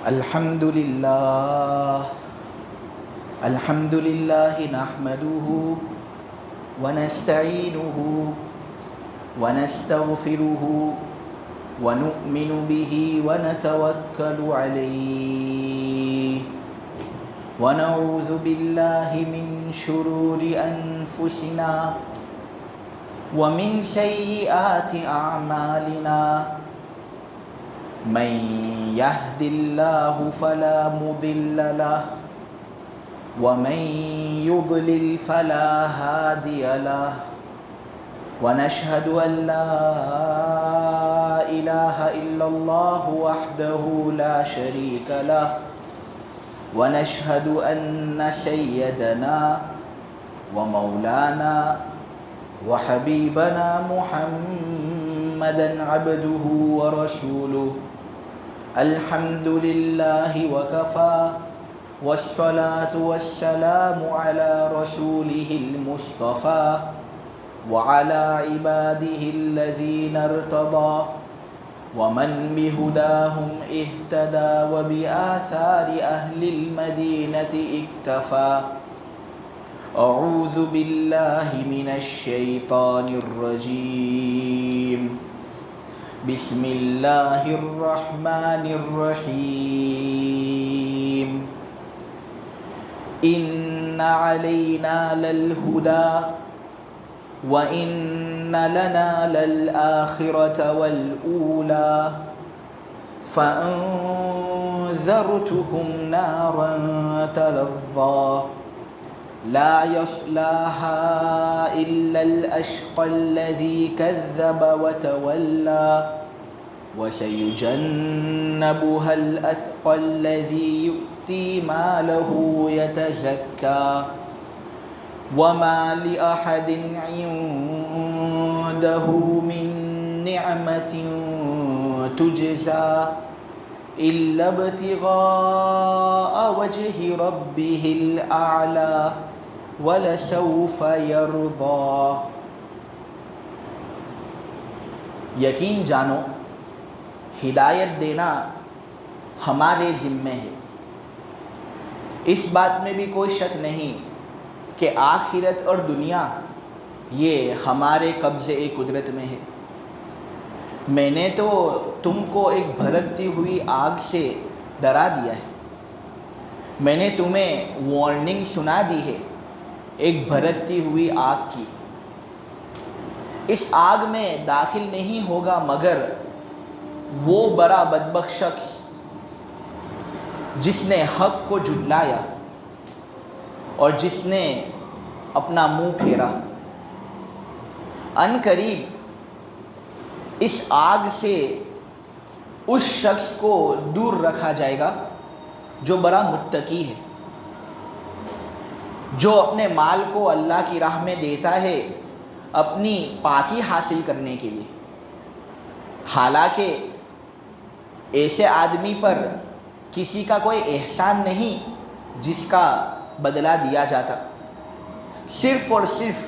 الحمد لله نحمده ونستعينه ونستغفره ونؤمن به ونتوكل عليه ونعوذ بالله من شرور أنفسنا ومن سيئات أعمالنا من يهد الله فلا مضل له ومن يضلل فلا هادي له ونشهد أن لا إله إلا الله وحده لا شريك له ونشهد أن سيدنا ومولانا وحبيبنا محمدا عبده ورسوله الحمد لله وكفى والصلاة والسلام على رسوله المصطفى وعلى عباده الذين ارتضى ومن بهداهم اهتدى وبآثار أهل المدينة اكتفى أعوذ بالله من الشيطان الرجيم بسم الله الرحمن الرحيم إن علينا للهدى وإن لنا للآخرة والأولى فأنذرتكم نارا تلظى لا يصلاها إلا الأشقى الذي كذب وتولى وسيجنبها الأتقى الذي يؤتي ماله يتزكى وما لأحد عنده من نعمة تجزى إلا ابتغاء وجه ربه الأعلى وَلَسَوْفَ يَرْضَى یقین جانو ہدایت دینا ہمارے ذمے ہے۔ اس بات میں بھی کوئی شک نہیں کہ آخرت اور دنیا یہ ہمارے قبضے قدرت میں ہے۔ میں نے تو تم کو ایک بھڑکتی ہوئی آگ سے ڈرا دیا ہے، میں نے تمہیں وارننگ سنا دی ہے ایک بھڑکتی ہوئی آگ کی۔ اس آگ میں داخل نہیں ہوگا مگر وہ بڑا بدبخت شخص جس نے حق کو جھٹلایا اور جس نے اپنا منہ پھیرا۔ ان قریب اس آگ سے اس شخص کو دور رکھا جائے گا جو بڑا متقی ہے، جو اپنے مال کو اللہ کی راہ میں دیتا ہے اپنی پاکی حاصل کرنے کے لیے۔ حالانکہ ایسے آدمی پر کسی کا کوئی احسان نہیں جس کا بدلہ دیا جاتا، صرف اور صرف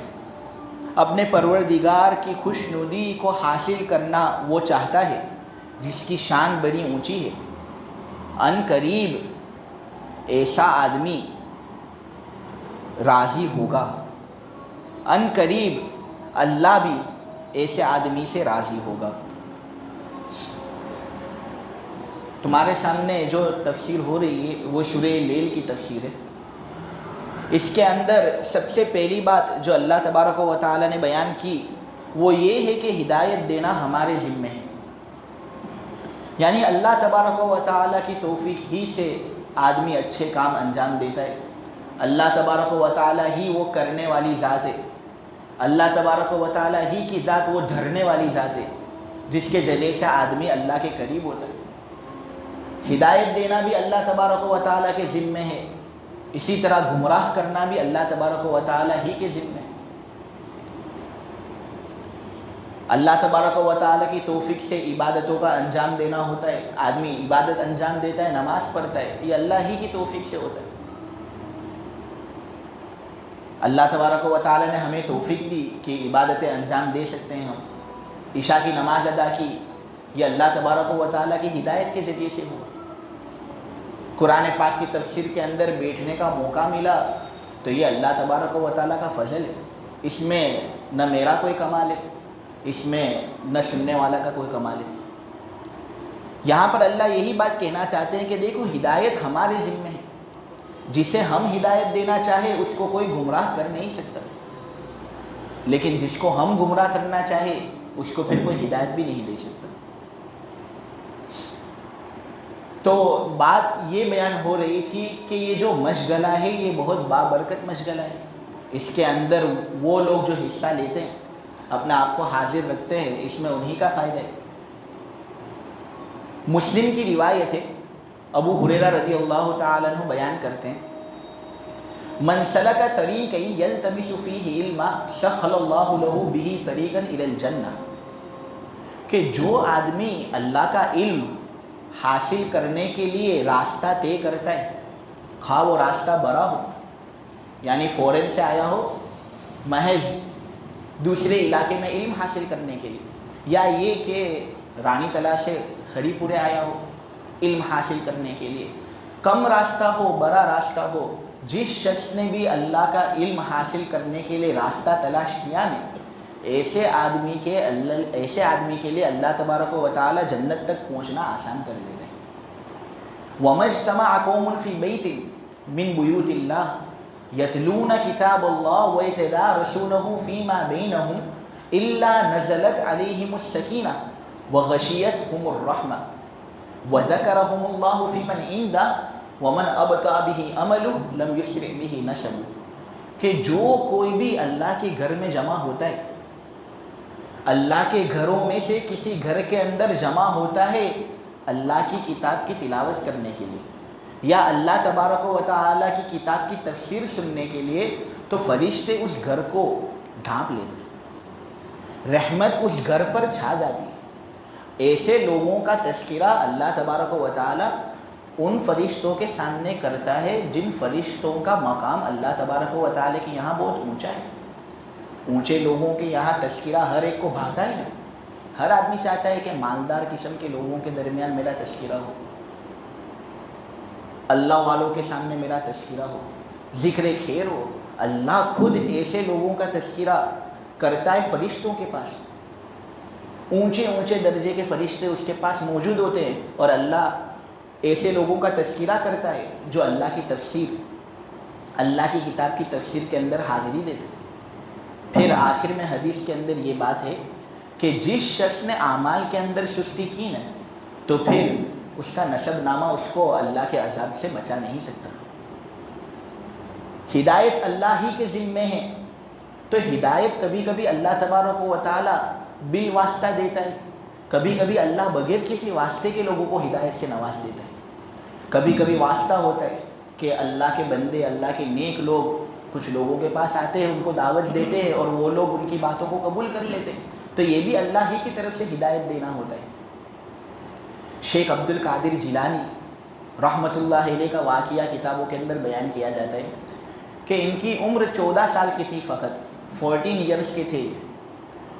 اپنے پروردگار کی خوشنودی کو حاصل کرنا وہ چاہتا ہے جس کی شان بڑی اونچی ہے۔ ان قریب ایسا آدمی راضی ہوگا، ان قریب اللہ بھی ایسے آدمی سے راضی ہوگا۔ تمہارے سامنے جو تفسیر ہو رہی ہے وہ سورہ لیل کی تفسیر ہے۔ اس کے اندر سب سے پہلی بات جو اللہ تبارک و تعالی نے بیان کی وہ یہ ہے کہ ہدایت دینا ہمارے ذمہ ہے، یعنی اللہ تبارک و تعالی کی توفیق ہی سے آدمی اچھے کام انجام دیتا ہے۔ اللہ تبارک و تعالی ہی وہ کرنے والی ذات ہے، اللہ تبارک و تعالی ہی کی ذات وہ دھرنے والی ذات ہے جس کے ذریعے سے آدمی اللہ کے قریب ہوتا ہے۔ ہدایت دینا بھی اللہ تبارک و تعالی کے ذمہ ہے، اسی طرح گمراہ کرنا بھی اللہ تبارک و تعالی ہی کے ذمہ ہے۔ اللہ تبارک و تعالی کی توفیق سے عبادتوں کا انجام دینا ہوتا ہے، آدمی عبادت انجام دیتا ہے، نماز پڑھتا ہے، یہ اللہ ہی کی توفیق سے ہوتا ہے۔ اللہ تبارک و تعالی نے ہمیں توفیق دی کہ عبادتیں انجام دے سکتے ہیں، ہم عشاء کی نماز ادا کی، یہ اللہ تبارک و تعالی کی ہدایت کے ذریعے سے ہوا۔ قرآن پاک کی تفسیر کے اندر بیٹھنے کا موقع ملا تو یہ اللہ تبارک و تعالیٰ کا فضل ہے، اس میں نہ میرا کوئی کمال ہے، اس میں نہ سننے والا کا کوئی کمال ہے۔ یہاں پر اللہ یہی بات کہنا چاہتے ہیں کہ دیکھو ہدایت ہمارے ذمہ ہے، جسے ہم ہدایت دینا چاہے اس کو کوئی گمراہ کر نہیں سکتا، لیکن جس کو ہم گمراہ کرنا چاہے اس کو پھر کوئی ہدایت بھی نہیں دے سکتا۔ تو بات یہ بیان ہو رہی تھی کہ یہ جو مشغلہ ہے یہ بہت بابرکت مشغلہ ہے، اس کے اندر وہ لوگ جو حصہ لیتے ہیں، اپنے آپ کو حاضر رکھتے ہیں، اس میں انہی کا فائدہ ہے۔ مسلم کی روایت ہے، ابو ہریرہ رضی اللہ تعالیٰ عنہ بیان کرتے ہیں، من سلک طریقا یلتمس فیہ علما سہل اللہ لہ بہ طریقا الی الجنہ، کہ جو آدمی اللہ کا علم حاصل کرنے کے لیے راستہ طے کرتا ہے، خواہ وہ راستہ بڑا ہو، یعنی فورن سے آیا ہو محض دوسرے علاقے میں علم حاصل کرنے کے لیے، یا یہ کہ رانی تلا سے ہری پورے آیا ہو علم حاصل کرنے کے لیے، کم راستہ ہو بڑا راستہ ہو، جس شخص نے بھی اللہ کا علم حاصل کرنے کے لیے راستہ تلاش کیا نا، ایسے آدمی کے لیے اللہ تبارک و تعالی جنت تک پہنچنا آسان کر دیتے ہیں۔ وَمَا اجْتَمَعَ قَوْمٌ فِي بَيْتٍ مِّن بُيُوتِ اللَّهِ يَتْلُونَ كِتَابَ اللَّهِ وَيَتَدَارَسُونَهُ فِي مَا بَيْنَهُمْ إِلَّا نَزَلَتْ عَلَيْهِمُ السَّكِينَةُ وَغَشِيَتْهُمُ الرَّحْمَةُ وَذَكَرَهُمُ اللَّهُ فِي مَنْ عِندَهُ وَمَنْ أَبْطَأَ بِهِ عَمَلُهُ لَمْ يُسْرِعْ بِهِ نَسَبُهُ، کہ جو کوئی بھی اللہ کے گھر میں جمع ہوتا ہے، اللہ کے گھروں میں سے کسی گھر کے اندر جمع ہوتا ہے اللہ کی کتاب کی تلاوت کرنے کے لیے یا اللہ تبارک و تعالیٰ کی کتاب کی تفسیر سننے کے لیے، تو فرشتے اس گھر کو ڈھانپ لیتے ہیں، رحمت اس گھر پر چھا جاتی ہے۔ ایسے لوگوں کا تذکرہ اللہ تبارک و تعالیٰ ان فرشتوں کے سامنے کرتا ہے جن فرشتوں کا مقام اللہ تبارک و تعالیٰ کے یہاں بہت اونچا ہے۔ اونچے لوگوں کے یہاں تذکرہ ہر ایک کو بھاتا ہے نا، ہر آدمی چاہتا ہے کہ مالدار قسم کے لوگوں کے درمیان میرا تذکرہ ہو، اللہ والوں کے سامنے میرا تذکرہ ہو، ذکر خیر ہو۔ اللہ خود ایسے لوگوں کا تذکرہ کرتا ہے فرشتوں کے پاس، اونچے اونچے درجے کے فرشتے اس کے پاس موجود ہوتے ہیں، اور اللہ ایسے لوگوں کا تذکرہ کرتا ہے جو اللہ کی تفسیر، اللہ کی کتاب کی تفسیر کے اندر حاضری دیتے ہیں۔ پھر آخر میں حدیث کے اندر یہ بات ہے کہ جس شخص نے اعمال کے اندر سستی کی نا، تو پھر اس کا نسب نامہ اس کو اللہ کے عذاب سے بچا نہیں سکتا۔ ہدایت اللہ ہی کے ذمے ہے، تو ہدایت کبھی کبھی اللہ تبارک و تعالی بالواسطہ دیتا ہے، کبھی کبھی اللہ بغیر کسی واسطے کے لوگوں کو ہدایت سے نواز دیتا ہے، کبھی کبھی واسطہ ہوتا ہے کہ اللہ کے بندے، اللہ کے نیک لوگ کچھ لوگوں کے پاس آتے ہیں، ان کو دعوت دیتے ہیں اور وہ لوگ ان کی باتوں کو قبول کر لیتے ہیں، تو یہ بھی اللہ ہی کی طرف سے ہدایت دینا ہوتا ہے۔ شیخ عبد القادر جیلانی رحمۃ اللہ علیہ کا واقعہ کتابوں کے اندر بیان کیا جاتا ہے کہ ان کی عمر 14 سال کی تھی، فقط 14 ایئرس کے تھے،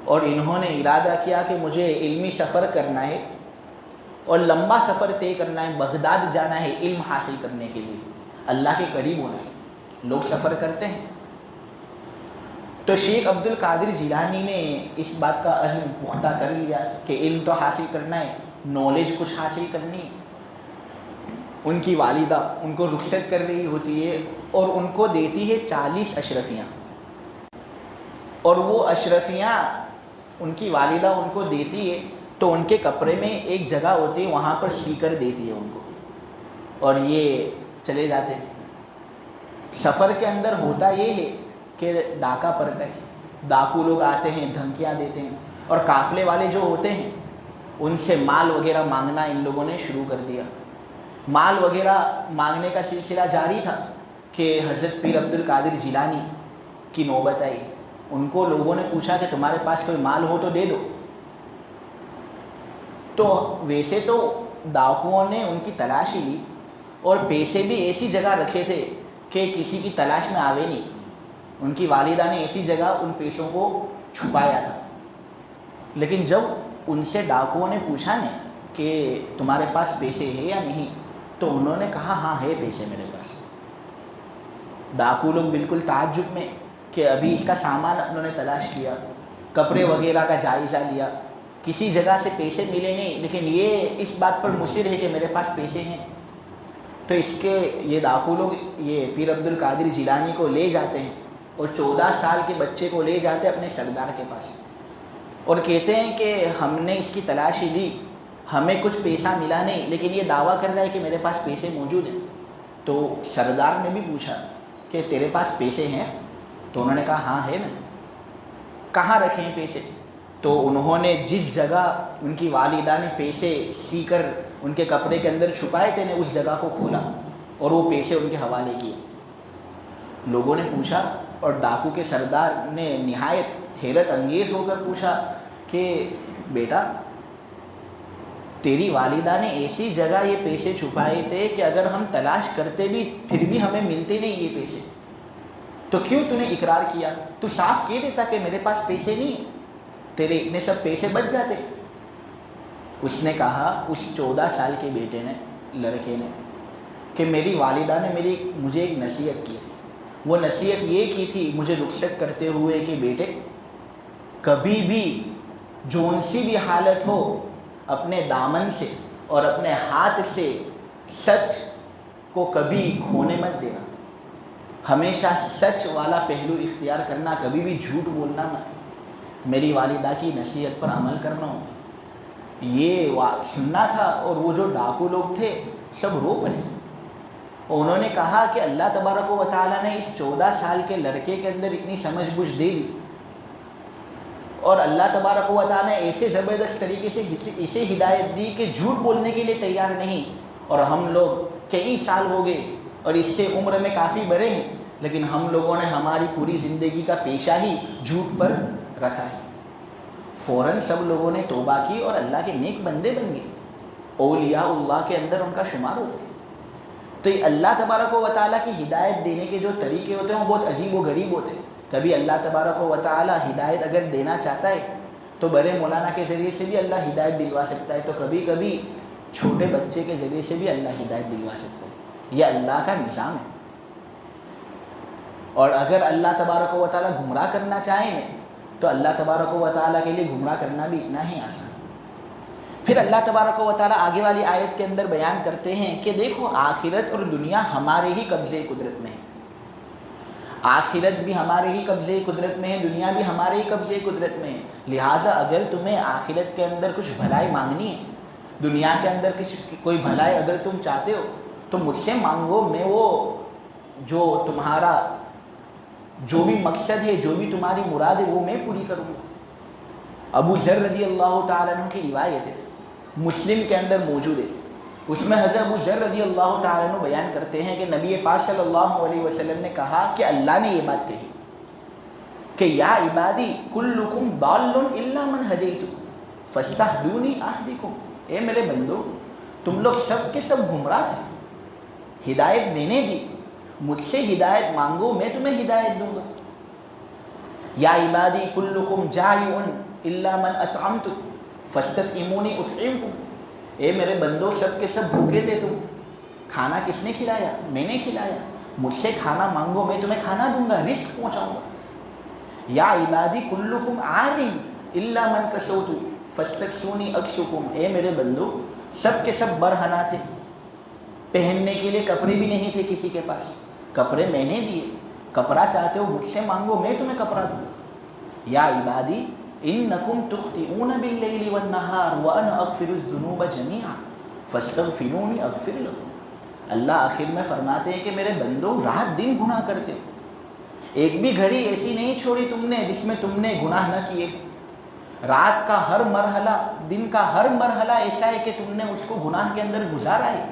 اور انہوں نے ارادہ کیا کہ مجھے علمی سفر کرنا ہے اور لمبا سفر طے کرنا ہے، بغداد جانا ہے علم حاصل کرنے کے لیے، اللہ کے قریب ہونا ہے۔ لوگ سفر کرتے ہیں، تو شیخ عبد القادر جیلانی نے اس بات کا عزم پختہ کر لیا کہ علم تو حاصل کرنا ہے، نالج کچھ حاصل کرنی ہے۔ ان کی والدہ ان کو رخصت کر رہی ہوتی ہے اور ان کو دیتی ہے 40 اشرفیاں، اور وہ اشرفیاں ان کی والدہ ان کو دیتی ہے تو ان کے کپڑے میں ایک جگہ ہوتی ہے، وہاں پر سیکر دیتی ہے ان کو، اور یہ چلے جاتے ہیں۔ سفر کے اندر ہوتا یہ ہے کہ ڈاکہ پڑتا ہے، ڈاکو لوگ آتے ہیں، دھمکیاں دیتے ہیں، اور قافلے والے جو ہوتے ہیں ان سے مال وغیرہ مانگنا ان لوگوں نے شروع کر دیا۔ مال وغیرہ مانگنے کا سلسلہ جاری تھا کہ حضرت پیر عبد القادر جیلانی کی نوبت آئی۔ ان کو لوگوں نے پوچھا کہ تمہارے پاس کوئی مال ہو تو دے دو، تو ویسے تو ڈاکوؤں نے ان کی تلاش لی اور پیسے بھی ایسی جگہ رکھے تھے کہ کسی کی تلاش میں آوے نہیں، ان کی والدہ نے ایسی جگہ ان پیسوں کو چھپایا تھا۔ لیکن جب ان سے ڈاکوؤں نے پوچھا نا کہ تمہارے پاس پیسے ہیں یا نہیں، تو انہوں نے کہا ہاں ہے پیسے میرے پاس۔ ڈاکو لوگ بالکل تعجب میں کہ ابھی اس کا سامان انہوں نے تلاش کیا، کپڑے وغیرہ کا جائزہ لیا، کسی جگہ سے پیسے ملے نہیں، لیکن یہ اس بات پر مصر ہے کہ میرے پاس پیسے ہیں۔ تو یہ ڈاکو لوگ یہ پیر عبد القادر جیلانی کو لے جاتے ہیں اور 14 سال کے بچے کو لے جاتے اپنے سردار کے پاس، اور کہتے ہیں کہ ہم نے اس کی تلاشی لی، ہمیں کچھ پیسہ ملا نہیں، لیکن یہ دعویٰ کر رہا ہے کہ میرے پاس پیسے موجود ہیں۔ تو سردار نے بھی پوچھا کہ تیرے پاس پیسے ہیں؟ تو انہوں نے کہا ہاں ہے نا۔ کہاں رکھے ہیں پیسے؟ تو انہوں نے جس جگہ ان کی والدہ نے پیسے سی کر ان کے کپڑے کے اندر چھپائے تھے اس جگہ کو کھولا اور وہ پیسے ان کے حوالے کیے۔ لوگوں نے پوچھا اور ڈاکو کے سردار نے نہایت حیرت انگیز ہو کر پوچھا کہ بیٹا تیری والدہ نے ایسی جگہ یہ پیسے چھپائے تھے کہ اگر ہم تلاش کرتے بھی پھر بھی ہمیں ملتے نہیں یہ پیسے، تو کیوں تو نے اقرار کیا؟ تو صاف کہہ دیتا کہ میرے پاس پیسے نہیں ہیں، تیرے اتنے سب پیسے بچ جاتے۔ اس نے کہا، اس 14 سال کے بیٹے نے، لڑکے نے، کہ میری والدہ نے مجھے ایک نصیحت کی تھی۔ وہ نصیحت یہ کی تھی مجھے رخصت کرتے ہوئے کہ بیٹے کبھی بھی جون سی بھی حالت ہو اپنے دامن سے اور اپنے ہاتھ سے سچ کو کبھی کھونے مت دینا، ہمیشہ سچ والا پہلو اختیار کرنا، کبھی بھی جھوٹ بولنا مت، میری والدہ کی نصیحت پر عمل کرنا ہو۔ یہ سننا تھا اور وہ جو ڈاکو لوگ تھے سب رو پڑے، اور انہوں نے کہا کہ اللہ تبارک و تعالیٰ نے اس 14 سال کے لڑکے کے اندر اتنی سمجھ بوجھ دے دی، اور اللہ تبارک و تعالیٰ نے ایسے زبردست طریقے سے اسے ہدایت دی کہ جھوٹ بولنے کے لیے تیار نہیں، اور ہم لوگ کئی سال ہو گئے اور اس سے عمر میں کافی بڑے ہیں، لیکن ہم لوگوں نے ہماری پوری زندگی کا پیشہ ہی جھوٹ پر رکھا ہے۔ فوراً سب لوگوں نے توبہ کی اور اللہ کے نیک بندے بن گئے، اولیاء اللہ کے اندر ان کا شمار ہوتا ہے۔ تو یہ اللہ تبارک و تعالیٰ کی ہدایت دینے کے جو طریقے ہوتے ہیں وہ بہت عجیب و غریب ہوتے ہیں۔ کبھی اللہ تبارک و تعالیٰ ہدایت اگر دینا چاہتا ہے تو بڑے مولانا کے ذریعے سے بھی اللہ ہدایت دلوا سکتا ہے، تو کبھی کبھی چھوٹے بچے کے ذریعے سے بھی اللہ ہدایت دلوا سکتا ہے۔ یہ اللہ کا نظام ہے، اور اگر اللہ تبارک و تعالیٰ گمراہ کرنا چاہیں تو اللہ تبارک و تعالیٰ کے لیے گمراہ کرنا بھی اتنا ہی آسان۔ پھر اللہ تبارک و تعالیٰ آگے والی آیت کے اندر بیان کرتے ہیں کہ دیکھو آخرت اور دنیا ہمارے ہی قبضے قدرت میں ہے، آخرت بھی ہمارے ہی قبضے قدرت میں ہے، دنیا بھی ہمارے ہی قبضے قدرت میں ہے، لہٰذا اگر تمہیں آخرت کے اندر کچھ بھلائی مانگنی ہے، دنیا کے اندر کوئی بھلائی اگر تم چاہتے ہو تو مجھ سے مانگو، میں وہ جو تمہارا جو بھی مقصد ہے، جو بھی تمہاری مراد ہے وہ میں پوری کروں گا۔ ابو ذر رضی اللہ تعالیٰ عنہ کی روایت ہے، مسلم کے اندر موجود ہے، اس میں حضرت ابو ذر رضی اللہ تعالیٰ عنہ بیان کرتے ہیں کہ نبی پاک صلی اللہ علیہ وسلم نے کہا کہ اللہ نے یہ بات کہی کہ یا عبادی کلکم ضال الا من ہدیت فاستہدونی اہدکم، اے میرے بندو تم لوگ سب کے سب گمراہ تھے، ہدایت میں نے دی، مجھ سے ہدایت مانگو میں تمہیں ہدایت دوں گا۔ یا عبادی کلکم جائع الا من اطعمت فاستطعمونی اطعمکم، اے میرے بندو سب کے سب بھوکے تھے، تم کھانا کس نے کھلایا؟ میں نے کھلایا، مجھ سے کھانا مانگو میں تمہیں کھانا دوں گا، رزق پہنچاؤں گا۔ یا عبادی کلکم عار الا من کسوت فاستکسونی اکسکم، اے میرے بندو سب کے سب برہنہ تھے، پہننے کے لیے کپڑے بھی نہیں تھے کسی کے پاس، کپڑے میں نے دیے، کپڑا چاہتے ہو مجھ سے مانگو میں تمہیں کپڑا دوں گا۔ یا عبادی انکم تخطئون باللیل والنہار وانا اغفر الذنوب جمیعا فاستغفرونی اغفر لکم، اللہ آخر میں فرماتے ہیں کہ میرے بندو رات دن گناہ کرتے ہو، ایک بھی گھڑی ایسی نہیں چھوڑی تم نے جس میں تم نے گناہ نہ کیے، رات کا ہر مرحلہ، دن کا ہر مرحلہ ایسا ہے کہ تم نے اس کو گناہ کے اندر گزارا ہے،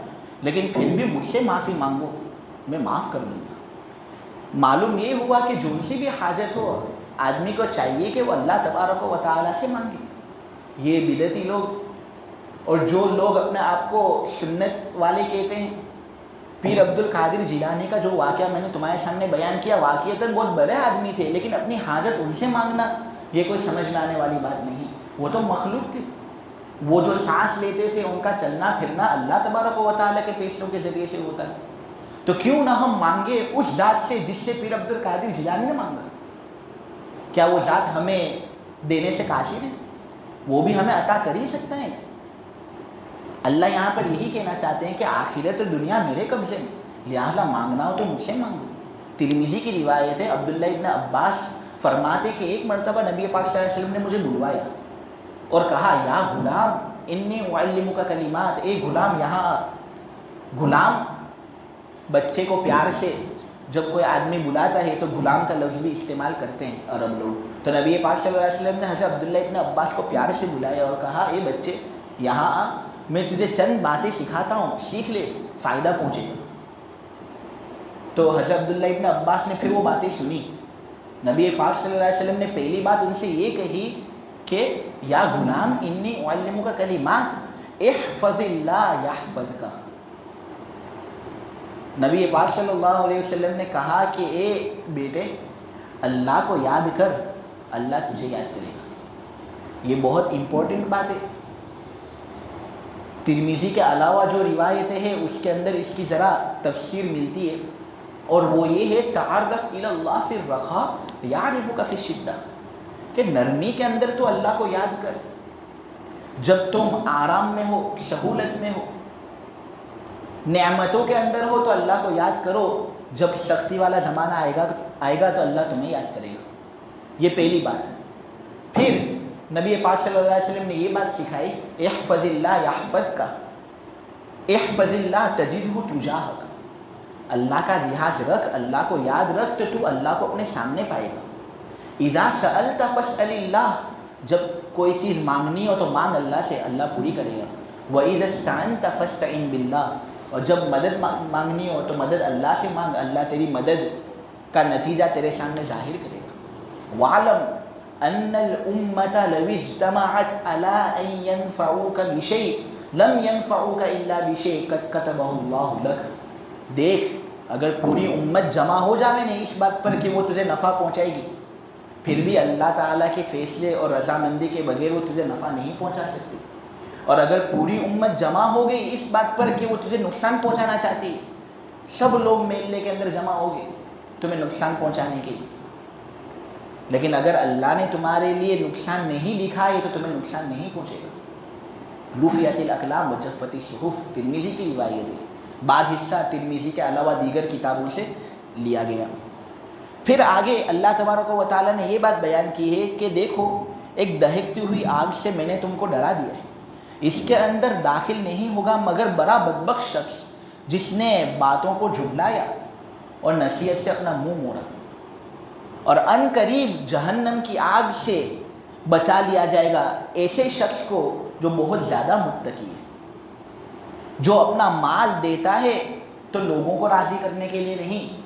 لیکن پھر بھی مجھ سے معافی مانگو میں معاف کر دوں گا۔ معلوم یہ ہوا کہ جون سی بھی حاجت ہو آدمی کو چاہیے کہ وہ اللہ تبارک و تعالیٰ سے مانگے۔ یہ بدعتی لوگ اور جو لوگ اپنے آپ کو سنت والے کہتے ہیں، پیر عبد القادر جیلانی کا جو واقعہ میں نے تمہارے سامنے بیان کیا، واقعتاً بہت بڑے آدمی تھے، لیکن اپنی حاجت ان سے مانگنا یہ کوئی سمجھ میں آنے والی بات نہیں، وہ تو مخلوق تھے۔ وہ جو سانس لیتے تھے ان کا چلنا پھرنا اللہ تبارک و تعالیٰ کے فیصلوں کے ذریعے سے ہوتا ہے. تو کیوں نہ ہم مانگے اس ذات سے جس سے پیر عبد القادر جیلانی نے مانگا. کیا وہ ذات ہمیں دینے سے قاصر ہے؟ وہ بھی ہمیں عطا کر ہی سکتا ہے. اللہ یہاں پر یہی کہنا چاہتے ہیں کہ آخرت اور دنیا میرے قبضے میں، لہٰذا مانگنا ہو تو مجھ سے مانگو. ترمذی کی روایت ہے، عبداللہ ابن عباس فرماتے کہ ایک مرتبہ نبی پاک صلی اللہ علیہ وسلم نے مجھے بلوایا اور کہا یا غلام انی اعلمک کلمات، اے غلام یہاں آ. غلام بچے کو پیار سے جب کوئی آدمی بلاتا ہے تو غلام کا لفظ بھی استعمال کرتے ہیں عرب لوگ. تو نبی پاک صلی اللہ علیہ وسلم نے حضرت عبداللہ ابن عباس کو پیار سے بلایا اور کہا اے بچے یہاں آ، میں تجھے چند باتیں سکھاتا ہوں، سیکھ لے، فائدہ پہنچے گا. تو حضرت عبداللہ ابن عباس نے پھر وہ باتیں سنی. نبی پاک صلی اللہ علیہ وسلم نے پہلی بات ان سے یہ کہی کہ یا غلام انی اعلمک کلمات احفظ اللہ یحفظک. نبی پاک صلی اللہ علیہ وسلم نے کہا کہ اے بیٹے اللہ کو یاد کر، اللہ تجھے یاد کرے گا. یہ بہت امپورٹنٹ بات ہے. ترمذی کے علاوہ جو روایتیں ہیں اس کے اندر اس کی ذرا تفسیر ملتی ہے، اور وہ یہ ہے تعرف الی اللہ فی الرخاء یعرفک فی الشدہ، کہ نرمی کے اندر تو اللہ کو یاد کر، جب تم آرام میں ہو، سہولت میں ہو، نعمتوں کے اندر ہو تو اللہ کو یاد کرو، جب سختی والا زمانہ آئے گا تو اللہ تمہیں یاد کرے گا. یہ پہلی بات ہے. پھر نبی پاک صلی اللہ علیہ وسلم نے یہ بات سکھائی احفظ اللہ یحفظک، احفظ اللہ تجدہ تجاہک. اللہ کا لحاظ رکھ، اللہ کو یاد رکھ تو اللہ کو اپنے سامنے پائے گا. اذا سألت فاسأل اللہ، جب کوئی چیز مانگنی ہو تو مانگ اللہ سے، اللہ پوری کرے گا. وَإِذَا اسْتَعَنْتَ فَاسْتَعِنْ بِاللَّهِ، اور جب مدد مانگنی ہو تو مدد اللہ سے مانگ، اللہ تیری مدد کا نتیجہ تیرے سامنے ظاہر کرے گا. وَعْلَمْ أَنَّ الْأُمَّةَ لَوِ اجْتَمَعَتْ عَلَىٰ أَن يَنْفَعُوكَ بِشَيْءٍ لَمْ يَنْفَعُوكَ إِلَّا بِشَيْءٍ قَدْ كَتَبَهُ اللَّهُ لَكَ. دیکھ اگر پوری امت جمع ہو جاوے نہیں اس بات پر کہ وہ تجھے نفع پہنچائے گی، پھر بھی اللہ تعالیٰ کے فیصلے اور رضامندی کے بغیر وہ تجھے نفع نہیں پہنچا سکتی. اور اگر پوری امت جمع ہو گئی اس بات پر کہ وہ تجھے نقصان پہنچانا چاہتی ہے، سب لوگ میلے کے اندر جمع ہو گئے تمہیں نقصان پہنچانے کے لیے، لیکن اگر اللہ نے تمہارے لیے نقصان نہیں لکھا ہے تو تمہیں نقصان نہیں پہنچے گا. رفعت الاقلام وجفت الصحف، ترمذی کی روایت ہے. بعض حصہ ترمذی کے علاوہ دیگر کتابوں سے لیا گیا. پھر آگے اللہ تبارک و تعالیٰ نے یہ بات بیان کی ہے کہ دیکھو ایک دہکتی ہوئی آگ سے میں نے تم کو ڈرا دیا ہے، اس کے اندر داخل نہیں ہوگا مگر بڑا بدبخت شخص جس نے باتوں کو جھٹلایا اور نصیحت سے اپنا منہ موڑا. اور ان قریب جہنم کی آگ سے بچا لیا جائے گا ایسے شخص کو جو بہت زیادہ متقی ہے، جو اپنا مال دیتا ہے تو لوگوں کو راضی کرنے کے لیے نہیں،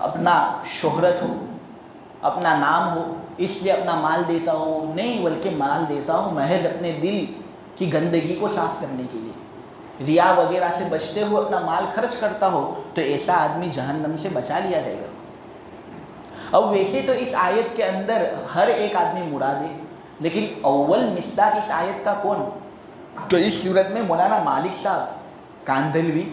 اپنا شہرت ہو، اپنا نام ہو اس لیے اپنا مال دیتا ہو نہیں، بلکہ مال دیتا ہو محض اپنے دل کی گندگی کو صاف کرنے کے لیے، ریا وغیرہ سے بچتے ہوئے اپنا مال خرچ کرتا ہو، تو ایسا آدمی جہنم سے بچا لیا جائے گا. اب ویسے تو اس آیت کے اندر ہر ایک آدمی مراد ہے، لیکن اول مصداق اس آیت کا کون؟ تو اس صورت میں مولانا مالک صاحب کاندھلوی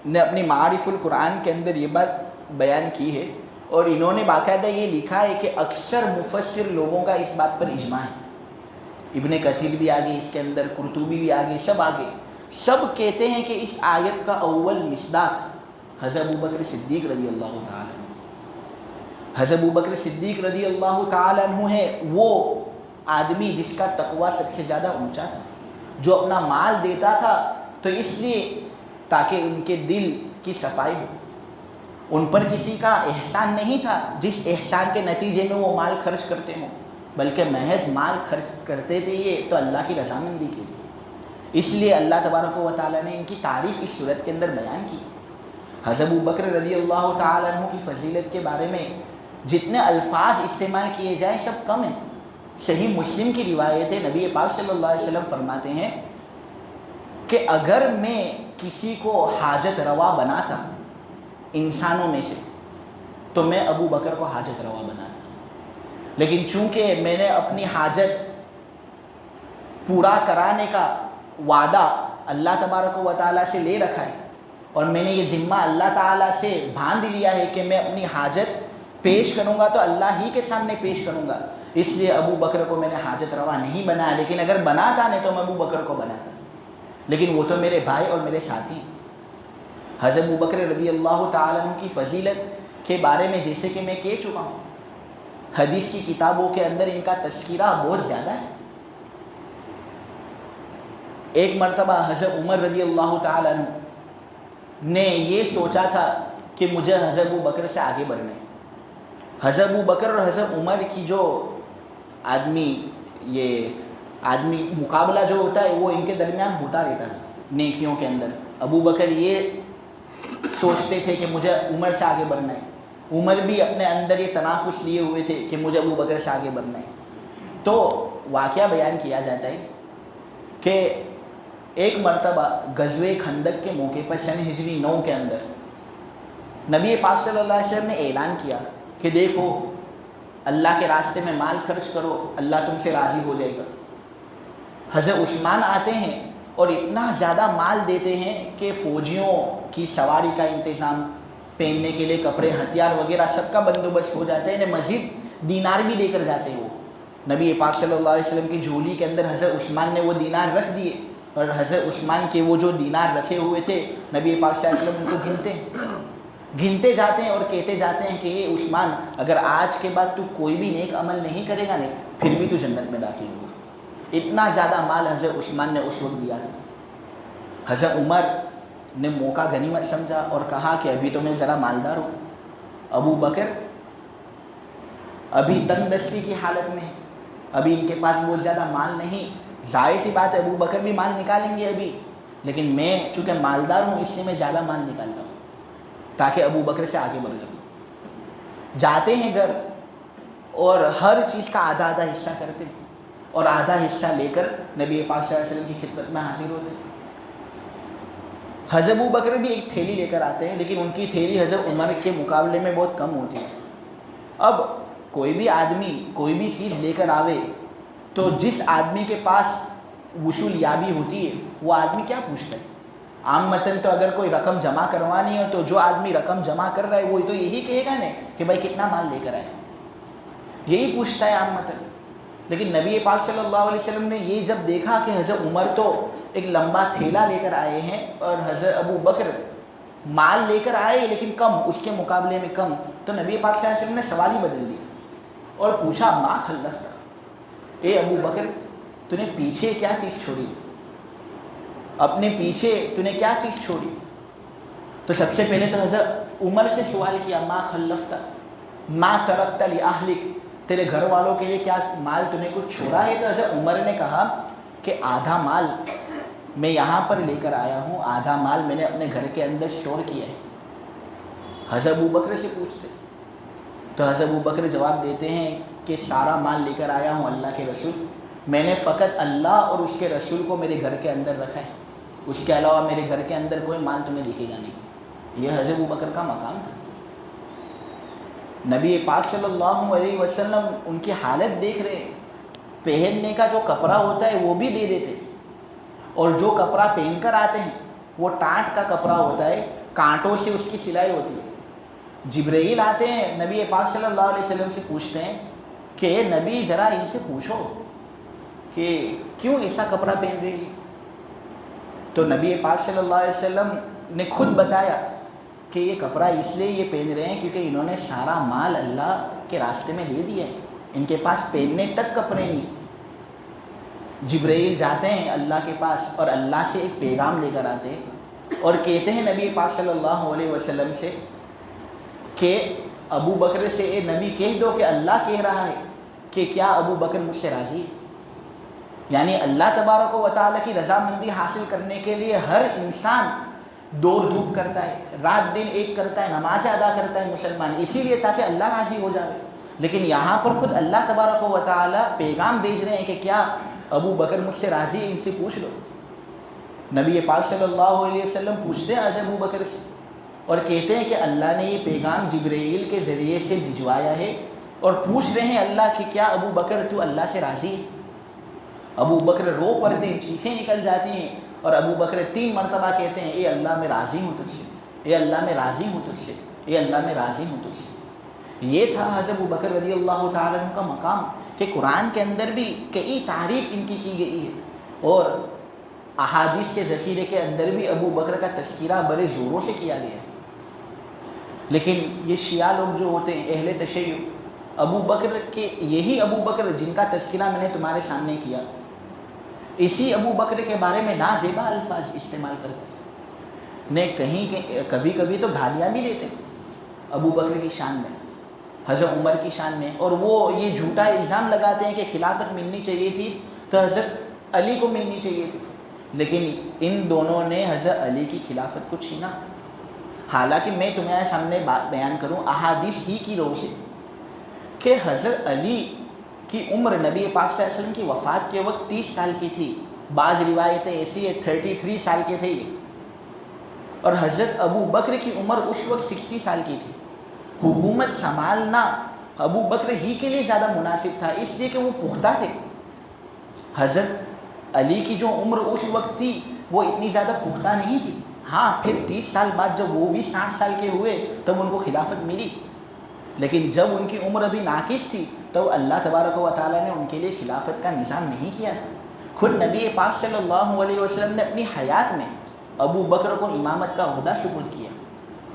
نے اپنی معارف القرآن کے اندر یہ بات بیان کی ہے، اور انہوں نے باقاعدہ یہ لکھا ہے کہ اکثر مفسر لوگوں کا اس بات پر اجماع ہے. ابن کثیر بھی آگے اس کے اندر، قرطبی بھی آگے، سب آگے، سب کہتے ہیں کہ اس آیت کا اول مصداق حضرت ابوبکر صدیق رضی اللہ تعالیٰ عنہ. حضرت ابوبکر صدیق رضی اللہ تعالیٰ عنہ ہے وہ آدمی جس کا تقوی سب سے زیادہ اونچا تھا، جو اپنا مال دیتا تھا تو اس لیے تاکہ ان کے دل کی صفائی ہو. ان پر کسی کا احسان نہیں تھا جس احسان کے نتیجے میں وہ مال خرچ کرتے ہوں، بلکہ محض مال خرچ کرتے تھے یہ تو اللہ کی رضامندی کے لیے. اس لیے اللہ تبارک و تعالیٰ نے ان کی تعریف اس صورت کے اندر بیان کی. حضرت ابوبکر رضی اللہ تعالیٰ عنہ کی فضیلت کے بارے میں جتنے الفاظ استعمال کیے جائیں سب کم ہیں. صحیح مسلم کی روایت ہے، نبی پاک صلی اللہ علیہ وسلم فرماتے ہیں کہ اگر میں کسی کو حاجت روا بناتا انسانوں میں سے تو میں ابو بکر کو حاجت روا بناتا، لیکن چونکہ میں نے اپنی حاجت پورا کرانے کا وعدہ اللہ تبارک و تعالیٰ سے لے رکھا ہے، اور میں نے یہ ذمہ اللہ تعالیٰ سے باندھ لیا ہے کہ میں اپنی حاجت پیش کروں گا تو اللہ ہی کے سامنے پیش کروں گا، اس لیے ابو بکر کو میں نے حاجت روا نہیں بنایا، لیکن اگر بناتا نہیں تو میں ابو بکر کو بناتا، لیکن وہ تو میرے بھائی اور میرے ساتھی۔ حضرت ابو بکر رضی اللہ تعالیٰ عنہ کی فضیلت کے بارے میں جیسے کہ میں کہہ چکا ہوں، حدیث کی کتابوں کے اندر ان کا تذکرہ بہت زیادہ ہے۔ ایک مرتبہ حضرت عمر رضی اللہ تعالیٰ عنہ نے یہ سوچا تھا کہ مجھے حضرت ابو بکر سے آگے بڑھنا ہے۔ حضرت ابو بکر اور حضرت عمر کی جو آدمی مقابلہ جو ہوتا ہے وہ ان کے درمیان ہوتا رہتا تھا نیکیوں کے اندر۔ ابو بکر یہ سوچتے تھے کہ مجھے عمر سے آگے بڑھنا ہے، عمر بھی اپنے اندر یہ تنافس لیے ہوئے تھے کہ مجھے ابو بکر سے آگے بڑھنا ہے۔ تو واقعہ بیان کیا جاتا ہے کہ ایک مرتبہ غزوہ خندق کے موقع پر سن ہجری 9 کے اندر نبی پاک صلی اللہ علیہ وسلم نے اعلان کیا کہ دیکھو اللہ کے راستے میں مال خرچ کرو، اللہ تم سے راضی ہو جائے گا۔ حضرت عثمان آتے ہیں اور اتنا زیادہ مال دیتے ہیں کہ فوجیوں کی سواری کا انتظام، پہننے کے لیے کپڑے، ہتھیار وغیرہ سب کا بندوبست ہو جاتا ہے، انہیں مزید دینار بھی دے کر جاتے ہیں۔ وہ نبی پاک صلی اللہ علیہ وسلم کی جھولی کے اندر حضرت عثمان نے وہ دینار رکھ دیے، اور حضرت عثمان کے وہ جو دینار رکھے ہوئے تھے نبی پاک صلی اللہ علیہ وسلم ان کو گنتے جاتے ہیں اور کہتے جاتے ہیں کہ یہ عثمان اگر آج کے بعد تو کوئی بھی نیک عمل نہیں کرے گا نہیں پھر بھی تو جنت میں داخل ہوگا۔ اتنا زیادہ مال حضرت عثمان نے اس وقت دیا تھا۔ حضرت عمر نے موقع غنیمت سمجھا اور کہا کہ ابھی تو میں ذرا مالدار ہوں، ابو بکر ابھی تنگ دستی کی حالت میں ہے، ابھی ان کے پاس بہت زیادہ مال نہیں، ظاہر سی بات ہے ابو بکر بھی مال نکالیں گے ابھی، لیکن میں چونکہ مالدار ہوں اس لیے میں زیادہ مال نکالتا ہوں تاکہ ابو بکر سے آگے بڑھ جاؤں۔ جاتے ہیں گھر اور ہر چیز کا آدھا آدھا حصہ کرتے ہیں اور آدھا حصہ لے کر نبی پاک صلی اللہ علیہ وسلم کی خدمت میں حاضر ہوتے ہیں۔ حضرت ابو بکر بھی ایک تھیلی لے کر آتے ہیں، لیکن ان کی تھیلی حضرت عمر کے مقابلے میں بہت کم ہوتی ہے۔ اب کوئی بھی آدمی کوئی بھی چیز لے کر آوے تو جس آدمی کے پاس وصول یابی ہوتی ہے وہ آدمی کیا پوچھتا ہے؟ عامتاً تو اگر کوئی رقم جمع کروانی ہو تو جو آدمی رقم جمع کر رہا ہے وہ تو یہی کہے گا نا کہ بھائی کتنا مال لے کر آئے، یہی پوچھتا ہے عامتاً۔ لیکن نبی پاک صلی اللہ علیہ وسلم نے یہ جب دیکھا کہ حضرت عمر تو ایک لمبا تھیلا لے کر آئے ہیں اور حضرت ابو بکر مال لے کر آئے لیکن کم، اس کے مقابلے میں کم، تو نبی پاک صلی اللہ علیہ وسلم نے سوال ہی بدل دیا اور پوچھا ما خلفت، اے ابو بکر تو نے پیچھے کیا چیز چھوڑی، اپنے پیچھے تو نے کیا چیز چھوڑی؟ تو سب سے پہلے تو حضرت عمر سے سوال کیا ما خلفت ما ترکت لأہلک، تیرے گھر والوں کے لیے کیا مال تو نے کچھ چھوڑا ہے؟ تو حضرت عمر نے کہا کہ آدھا مال میں یہاں پر لے کر آیا ہوں، آدھا مال میں نے اپنے گھر کے اندر سٹور کیا ہے۔ حضرت ابو بکر سے پوچھتے تو حضرت ابو بکر جواب دیتے ہیں کہ سارا مال لے کر آیا ہوں اللہ کے رسول، میں نے فقط اللہ اور اس کے رسول کو میرے گھر کے اندر رکھا ہے، اس کے علاوہ میرے گھر کے اندر کوئی مال تمہیں دکھے گا نہیں۔ یہ حضرت ابو بکر کا مقام تھا۔ نبی پاک صلی اللہ علیہ وسلم ان کی حالت دیکھ رہے، پہننے کا جو کپڑا ہوتا ہے وہ بھی دے دیتے، اور جو کپڑا پہن کر آتے ہیں وہ ٹانٹ کا کپڑا ہوتا ہے، کانٹوں سے اس کی سلائی ہوتی ہے۔ جبرائیل آتے ہیں نبی پاک صلی اللہ علیہ وسلم سے پوچھتے ہیں کہ نبی ذرا ان سے پوچھو کہ کیوں ایسا کپڑا پہن رہی ہے؟ تو نبی پاک صلی اللہ علیہ وسلم نے خود بتایا کہ یہ کپڑا اس لیے یہ پہن رہے ہیں کیونکہ انہوں نے سارا مال اللہ کے راستے میں دے دیا ہے، ان کے پاس پہننے تک کپڑے نہیں۔ جبرائیل جاتے ہیں اللہ کے پاس اور اللہ سے ایک پیغام لے کر آتے ہیں اور کہتے ہیں نبی پاک صلی اللہ علیہ وسلم سے کہ ابو بکر سے اے نبی کہہ دو کہ اللہ کہہ رہا ہے کہ کیا ابو بکر مجھ سے راضی ہے۔ یعنی اللہ تبارک و تعالیٰ کی رضامندی حاصل کرنے کے لیے ہر انسان دوڑ دھوپ کرتا ہے، رات دن ایک کرتا ہے، نماز ادا کرتا ہے مسلمان، اسی لیے تاکہ اللہ راضی ہو جائے۔ لیکن یہاں پر خود اللہ تبارک و تعالیٰ پیغام بھیج رہے ہیں کہ کیا ابو بکر مجھ سے راضی ہے، ان سے پوچھ لو۔ نبی پاک صلی اللہ علیہ وسلم پوچھتے ہیں حضرت ابو بکر سے اور کہتے ہیں کہ اللہ نے یہ پیغام جبرائیل کے ذریعے سے بھجوایا ہے اور پوچھ رہے ہیں اللہ کہ کیا ابو بکر تو اللہ سے راضی ہے؟ ابو بکر رو پڑتے ہیں، چیخیں نکل جاتی ہیں، اور ابو بکر 3 مرتبہ کہتے ہیں اے اللہ میں راضی ہوں تجھ سے، اے اللہ میں راضی ہوں تجھ سے، اے اللہ میں راضی ہوں تجھ سے۔ یہ تھا حضرت ابو بکر رضی اللہ تعالیٰ عنہ کا مقام، کہ قرآن کے اندر بھی کئی تعریف ان کی گئی ہے، اور احادیث کے ذخیرے کے اندر بھی ابو بکر کا تذکرہ بڑے زوروں سے کیا گیا ہے۔ لیکن یہ شیعہ لوگ جو ہوتے ہیں اہل تشیع، ابو بکر کے یہی ابو بکر جن کا تذکرہ میں نے تمہارے سامنے کیا، اسی ابو بکر کے بارے میں نازیبا الفاظ استعمال کرتے ہیں، نے کہیں کبھی کبھی تو گالیاں بھی دیتے ہیں ابو بکر کی شان میں، حضرت عمر کی شان میں، اور وہ یہ جھوٹا الزام لگاتے ہیں کہ خلافت ملنی چاہیے تھی تو حضرت علی کو ملنی چاہیے تھی، لیکن ان دونوں نے حضرت علی کی خلافت کو چھینا۔ حالانکہ میں تمہارے سامنے بات بیان کروں احادیث ہی کی روح سے کہ حضرت علی کی عمر نبی پاک صلی اللہ علیہ وسلم کی وفات کے وقت 30 سال کی تھی، بعض روایتیں ایسی ہے 33 سال کے تھے، اور حضرت ابو بکر کی عمر اس وقت 60 سال کی تھی۔ حکومت سنبھالنا ابو بکر ہی کے لیے زیادہ مناسب تھا، اس لیے کہ وہ پختہ تھے۔ حضرت علی کی جو عمر اس وقت تھی وہ اتنی زیادہ پختہ نہیں تھی، ہاں پھر 30 سال بعد جب وہ بھی 60 سال کے ہوئے تب ان کو خلافت ملی، لیکن جب ان کی عمر ابھی ناقص تھی تو اللہ تبارک و تعالیٰ نے ان کے لیے خلافت کا نظام نہیں کیا تھا۔ خود نبی پاک صلی اللہ علیہ وسلم نے اپنی حیات میں ابو بکر کو امامت کا عہدہ سپرد کیا۔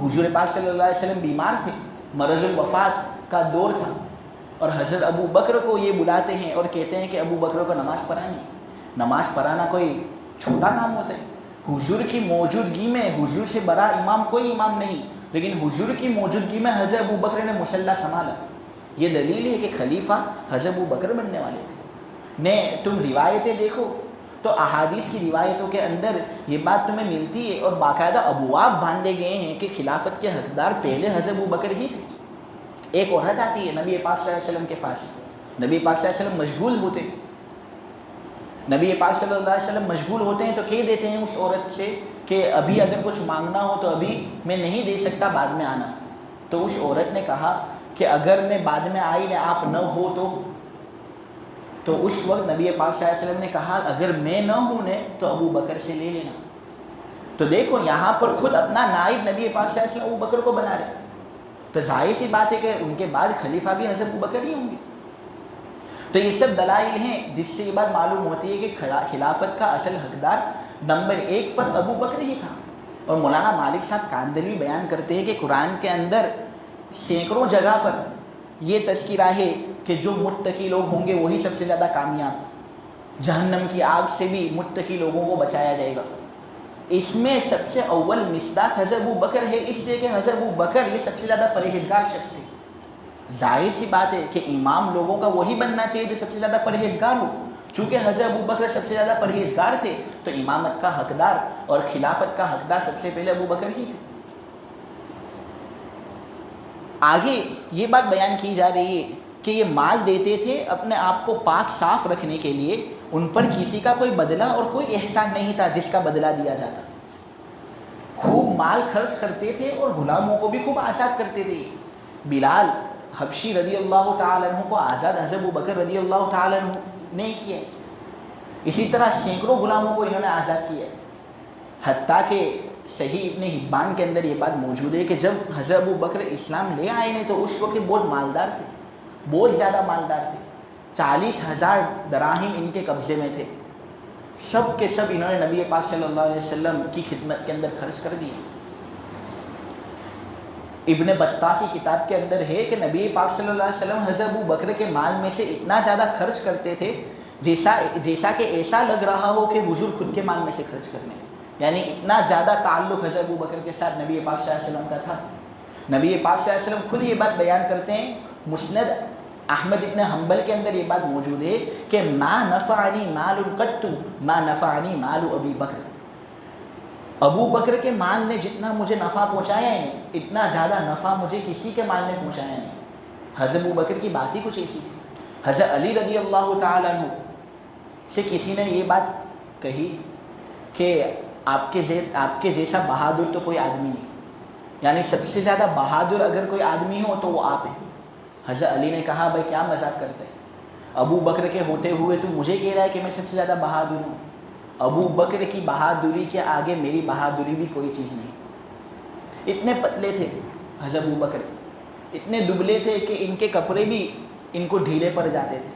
حضور پاک صلی اللہ علیہ وسلم بیمار تھے، مرض الوفات کا دور تھا، اور حضرت ابو بکر کو یہ بلاتے ہیں اور کہتے ہیں کہ ابو بکر کو نماز پڑھانی۔ نماز پڑھانا کوئی چھوٹا کام ہوتا ہے؟ حضور کی موجودگی میں حضور سے بڑا امام کوئی امام نہیں، لیکن حضور کی موجودگی میں حضرت ابو بکر نے مصلی سنبھالا۔ یہ دلیل ہے کہ خلیفہ حضرت ابو بکر بننے والے تھے۔ نے تم روایتیں دیکھو تو احادیث کی روایتوں کے اندر یہ بات تمہیں ملتی ہے، اور باقاعدہ ابواب باندھے گئے ہیں کہ خلافت کے حقدار پہلے حضرت ابو بکر ہی تھے۔ ایک عورت آتی ہے نبی پاک صلی اللہ علیہ وسلم کے پاس، نبی پاک صلی اللہ علیہ وسلم مشغول ہوتے ہیں، نبی پاک صلی اللہ علیہ وسلم مشغول ہوتے ہیں تو کہہ دیتے ہیں اس عورت سے کہ ابھی اگر کچھ مانگنا ہو تو ابھی میں نہیں دے سکتا، بعد میں آنا۔ تو اس عورت نے کہا کہ اگر میں بعد میں آئی نے آپ نہ ہو تو اس وقت نبی پاک صلی اللہ علیہ وسلم نے کہا اگر میں نہ ہوں نے تو ابو بکر سے لے لینا۔ تو دیکھو یہاں پر خود اپنا نائب نبی پاک صلی اللہ علیہ وسلم ابو بکر کو بنا رہے، تو ظاہر سی بات ہے کہ ان کے بعد خلیفہ بھی حضرت ابو بکر ہی ہوں گے۔ تو یہ سب دلائل ہیں جس سے یہ بات معلوم ہوتی ہے کہ خلافت کا اصل حقدار نمبر 1 پر ابو بکر ہی تھا۔ اور مولانا مالک صاحب کاندھلوی بیان کرتے ہیں کہ قرآن کے اندر سینکڑوں جگہ پر یہ تذکرہ ہے کہ جو متقی لوگ ہوں گے وہی سب سے زیادہ کامیاب، جہنم کی آگ سے بھی متقی لوگوں کو بچایا جائے گا۔ اس میں سب سے اول مصداق حضرت ابو بکر ہے، اس لیے کہ حضرت ابو بکر یہ سب سے زیادہ پرہیزگار شخص تھے۔ ظاہر سی بات ہے کہ امام لوگوں کا وہی بننا چاہیے جو سب سے زیادہ پرہیزگار ہو، چونکہ حضرت ابو بکر سب سے زیادہ پرہیزگار تھے تو امامت کا حقدار اور خلافت کا حقدار سب سے پہلے ابو بکر ہی تھے۔ آگے یہ بات بیان کی جا رہی ہے کہ یہ مال دیتے تھے اپنے آپ کو پاک صاف رکھنے کے لیے، ان پر کسی کا کوئی بدلہ اور کوئی احسان نہیں تھا جس کا بدلہ دیا جاتا۔ خوب مال خرچ کرتے تھے اور غلاموں کو بھی خوب آزاد کرتے تھے۔ بلال حبشی رضی اللہ تعالیٰ عنہ کو آزاد حضرت ابو بکر رضی اللہ تعالیٰ عنہ نے کیا ہے، اسی طرح سینکڑوں غلاموں کو انہوں نے آزاد کیا ہے۔ حتیٰ کہ صحیح ابن حبان کے اندر یہ بات موجود ہے کہ جب حضرت ابو بکر اسلام لے آئے نے تو اس وقت بہت مالدار تھے، بہت زیادہ مالدار تھے، 40,000 دراہم ان کے قبضے میں تھے، سب کے سب انہوں نے نبی پاک صلی اللہ علیہ وسلم کی خدمت کے اندر خرچ کر دیے۔ ابن بطہ کی کتاب کے اندر ہے کہ نبی پاک صلی اللہ علیہ وسلم حضرت ابو بکر کے مال میں سے اتنا زیادہ خرچ کرتے تھے جیسا کہ ایسا لگ رہا ہو کہ حضور خود کے مال میں سے خرچ کرنے، یعنی اتنا زیادہ تعلق حضرت ابو بکر کے ساتھ نبی پاک صلی اللہ علیہ وسلم کا تھا۔ نبی پاک صلی اللہ علیہ وسلم خود یہ بات بیان کرتے ہیں، مسند احمد ابن حنبل کے اندر یہ بات موجود ہے کہ ما نفعنی مال قط ما نفعنی مال ابی بکر، ابو بکر کے مال نے جتنا مجھے نفع پہنچایا ہے نہیں اتنا زیادہ نفع مجھے کسی کے مال نے پہنچایا نہیں۔ حضرت ابو بکر کی بات ہی کچھ ایسی تھی۔ حضرت علی رضی اللہ تعالیٰ عنہ سے کسی نے یہ بات کہی کہ آپ کے جیسا بہادر تو کوئی آدمی نہیں، یعنی سب سے زیادہ بہادر اگر کوئی آدمی ہو تو وہ آپ ہیں۔ حضرت علی نے کہا بھائی کیا مذاق کرتے ہیں، ابو بکر کے ہوتے ہوئے تو مجھے کہہ رہا ہے کہ میں سب سے زیادہ بہادر ہوں. ابو بکر کی بہادری کے آگے میری بہادری بھی کوئی چیز نہیں. اتنے پتلے تھے حضرت ابو بکر, اتنے دبلے تھے کہ ان کے کپڑے بھی ان کو ڈھیلے پڑ جاتے تھے,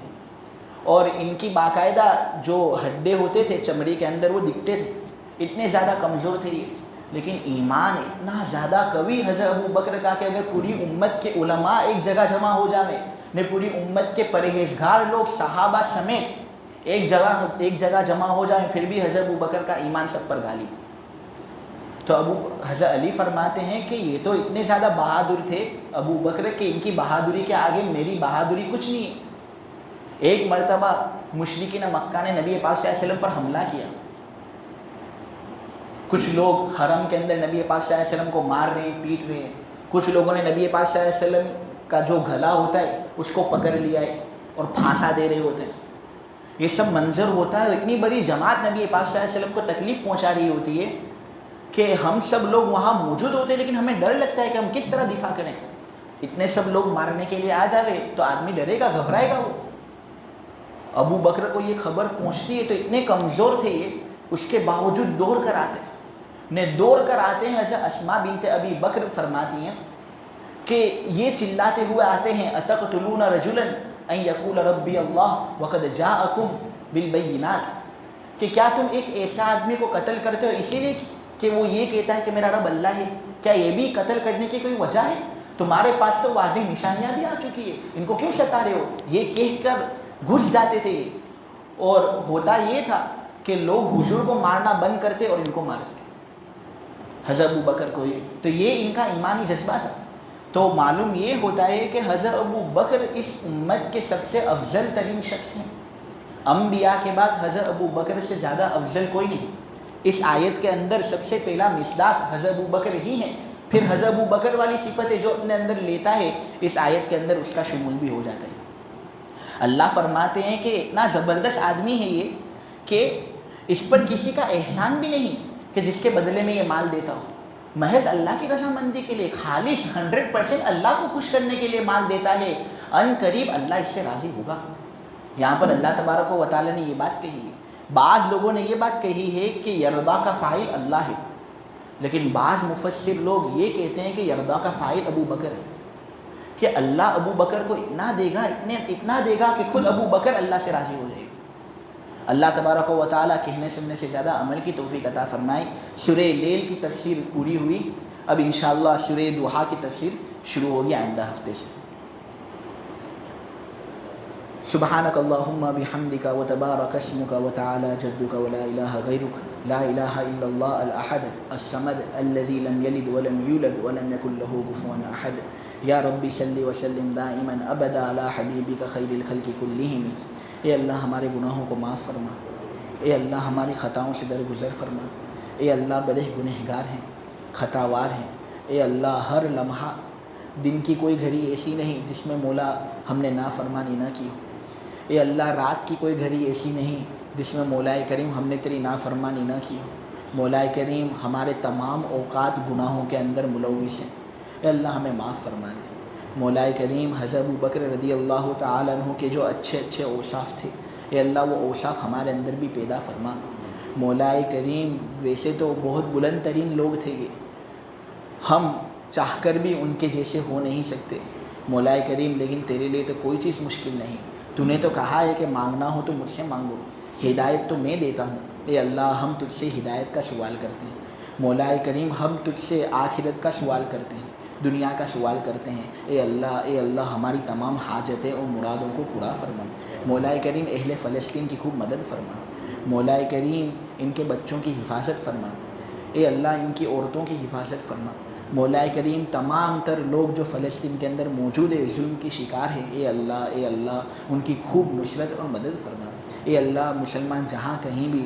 اور ان کی باقاعدہ جو ہڈے ہوتے تھے چمڑی کے اندر وہ دکھتے تھے. اتنے زیادہ کمزور تھے یہ, لیکن ایمان اتنا زیادہ قوی حضرت ابو بکر کا کہ اگر پوری امت کے علماء ایک جگہ جمع ہو جائیں, نے پوری امت کے پرہیزگار لوگ صحابہ سمیت ایک جگہ جمع ہو جائیں, پھر بھی حضرت ابو بکر کا ایمان سب پر غالب. تو حضرت علی فرماتے ہیں کہ یہ تو اتنے زیادہ بہادر تھے ابو بکر کہ ان کی بہادری کے آگے میری بہادری کچھ نہیں ہے. ایک مرتبہ مشرکین مکہ نے نبی پاک صلی اللہ علیہ وسلم پر حملہ کیا. کچھ لوگ حرم کے اندر نبی پاک صلی اللہ علیہ وسلم کو مار رہے ہیں, پیٹ رہے ہیں. کچھ لوگوں نے نبی پاک صلی اللہ علیہ وسلم کا جو گلا ہوتا ہے اس کو پکڑ لیا ہے اور پھانسا دے رہے ہوتے ہیں. یہ سب منظر ہوتا ہے, اتنی بڑی جماعت نبی پاک صلی اللہ علیہ وسلم کو تکلیف پہنچا رہی ہوتی ہے کہ ہم سب لوگ وہاں موجود ہوتے ہیں, لیکن ہمیں ڈر لگتا ہے کہ ہم کس طرح دفاع کریں. اتنے سب لوگ مارنے کے لیے آ جاوے تو آدمی ڈرے گا, گھبرائے گا. وہ ابو بکر کو یہ خبر پہنچتی ہے تو اتنے کمزور تھے یہ, اس کے باوجود دوڑ کر آتے ہیں. حضرت اسماء بنت ابی بکر فرماتی ہیں کہ یہ چلاتے ہوئے آتے ہیں, اتقتلون رجلا ان یقول ربی اللہ وقد جاءکم بالبینات, کہ کیا تم ایک ایسا آدمی کو قتل کرتے ہو اسی لیے کہ وہ یہ کہتا ہے کہ میرا رب اللہ ہے؟ کیا یہ بھی قتل کرنے کی کوئی وجہ ہے؟ تمہارے پاس تو واضح نشانیاں بھی آ چکی ہے, ان کو کیوں ستا رہے ہو؟ یہ کہہ کر گھس جاتے تھے. اور ہوتا یہ تھا کہ لوگ حضور کو مارنا بند کرتے اور ان کو مارتے, حضرت ابو بکر کو. تو یہ ان کا ایمانی جذبہ تھا. تو معلوم یہ ہوتا ہے کہ حضرت ابو بکر اس امت کے سب سے افضل ترین شخص ہیں. انبیاء کے بعد حضرت ابو بکر سے زیادہ افضل کوئی نہیں. اس آیت کے اندر سب سے پہلا مصداق حضرت ابو بکر ہی ہیں. پھر حضرت ابو بکر والی صفتیں جو اپنے اندر لیتا ہے اس آیت کے اندر اس کا شمول بھی ہو جاتا ہے. اللہ فرماتے ہیں کہ اتنا زبردست آدمی ہے یہ کہ اس پر کسی کا احسان بھی نہیں کہ جس کے بدلے میں یہ مال دیتا ہو. محض اللہ کی رضامندی کے لیے, خالص 100% اللہ کو خوش کرنے کے لیے مال دیتا ہے. ان قریب اللہ اس سے راضی ہوگا. یہاں پر اللہ تبارک و تعالیٰ نے یہ بات کہی ہے. بعض لوگوں نے یہ بات کہی ہے کہ یردا کا فاعل اللہ ہے, لیکن بعض مفسر لوگ یہ کہتے ہیں کہ یردا کا فاعل ابو بکر ہے, کہ اللہ ابو بکر کو اتنا دے گا, اتنا دے گا کہ خود ابو بکر اللہ سے راضی ہو جائے گا. اللہ تبارک و تعالیٰ کہنے سننے سے زیادہ عمل کی توفیق عطا فرمائے. سورہ لیل کی تفسیر پوری ہوئی, اب انشاءاللہ سورہ دوحا کی تفسیر شروع ہوگی آئندہ ہفتے سے. سبحانک اللہم بحمدک وتبارک اسمک وتعالی جدک ولا الہ غیرک لا الہ الا اللہ الاحد الصمد الذی لم یلد ولم یولد ولم یکن له کفوا احد. یا ربی صلی وسلم دائما ابدا علی حبیبک خیر الخلق کلہم. اے اللہ ہمارے گناہوں کو معاف فرما, اے اللہ ہماری خطاؤں سے درگزر فرما. اے اللہ بڑے گنہگار ہیں, خطاوار ہیں. اے اللہ ہر لمحہ دن کی کوئی گھڑی ایسی نہیں جس میں مولا ہم نے نافرمانی نہ کی ہو. اے اللہ رات کی کوئی گھڑی ایسی نہیں جس میں مولا کریم ہم نے تیری نافرمانی نہ کی ہو. مولا کریم ہمارے تمام اوقات گناہوں کے اندر ملوث ہیں. اے اللہ ہمیں معاف فرما دے. مولا کریم حضرت ابو بکر رضی اللہ تعالیٰ عنہ کے جو اچھے اچھے اوصاف تھے, اے اللہ وہ اوصاف ہمارے اندر بھی پیدا فرما. مولا کریم ویسے تو بہت بلند ترین لوگ تھے یہ, ہم چاہ کر بھی ان کے جیسے ہو نہیں سکتے مولا کریم, لیکن تیرے لیے تو کوئی چیز مشکل نہیں. تو نے تو کہا ہے کہ مانگنا ہو تو مجھ سے مانگو, ہدایت تو میں دیتا ہوں. اے اللہ ہم تجھ سے ہدایت کا سوال کرتے ہیں. مولا کریم ہم تجھ سے آخرت کا سوال کرتے ہیں, دنیا کا سوال کرتے ہیں. اے اللہ ہماری تمام حاجتیں اور مرادوں کو پورا فرما. مولا کریم اہل فلسطین کی خوب مدد فرما. مولا کریم ان کے بچوں کی حفاظت فرما. اے اللہ ان کی عورتوں کی حفاظت فرما. مولا کریم تمام تر لوگ جو فلسطین کے اندر موجود ہے ظلم کی شکار ہیں, اے اللہ ان کی خوب نصرت اور مدد فرما. اے اللہ مسلمان جہاں کہیں بھی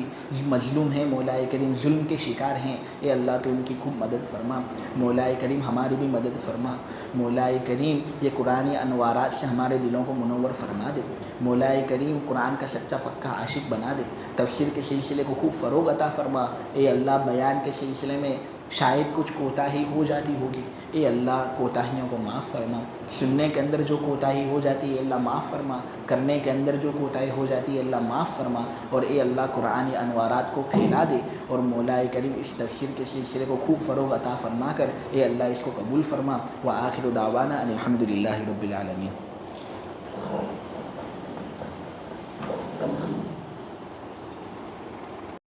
مظلوم ہیں مولا کریم, ظلم کے شکار ہیں, اے اللہ تو ان کی خوب مدد فرما. مولا کریم ہماری بھی مدد فرما. مولا کریم یہ قرآن انوارات سے ہمارے دلوں کو منور فرما دے. مولا کریم قرآن کا سچا پکا عاشق بنا دے. تفسیر کے سلسلے کو خوب فروغ عطا فرما. اے اللہ بیان کے سلسلے میں شاید کچھ کوتاہی ہو جاتی ہوگی، اے اللہ کوتاہیوں کو معاف فرما، سننے کے اندر جو کوتاہی ہو جاتی ہے اللہ معاف فرما، کرنے کے اندر جو کوتاہی ہو جاتی ہے اللہ معاف فرما، اور اے اللہ قرآنی انوارات کو پھیلا دے، اور مولا کریم اس تفسیر کے سلسلے کو خوب فروغ عطا فرما کر اے اللہ اس کو قبول فرما۔ وآخر دعوانا ان الحمد للہ رب العالمین۔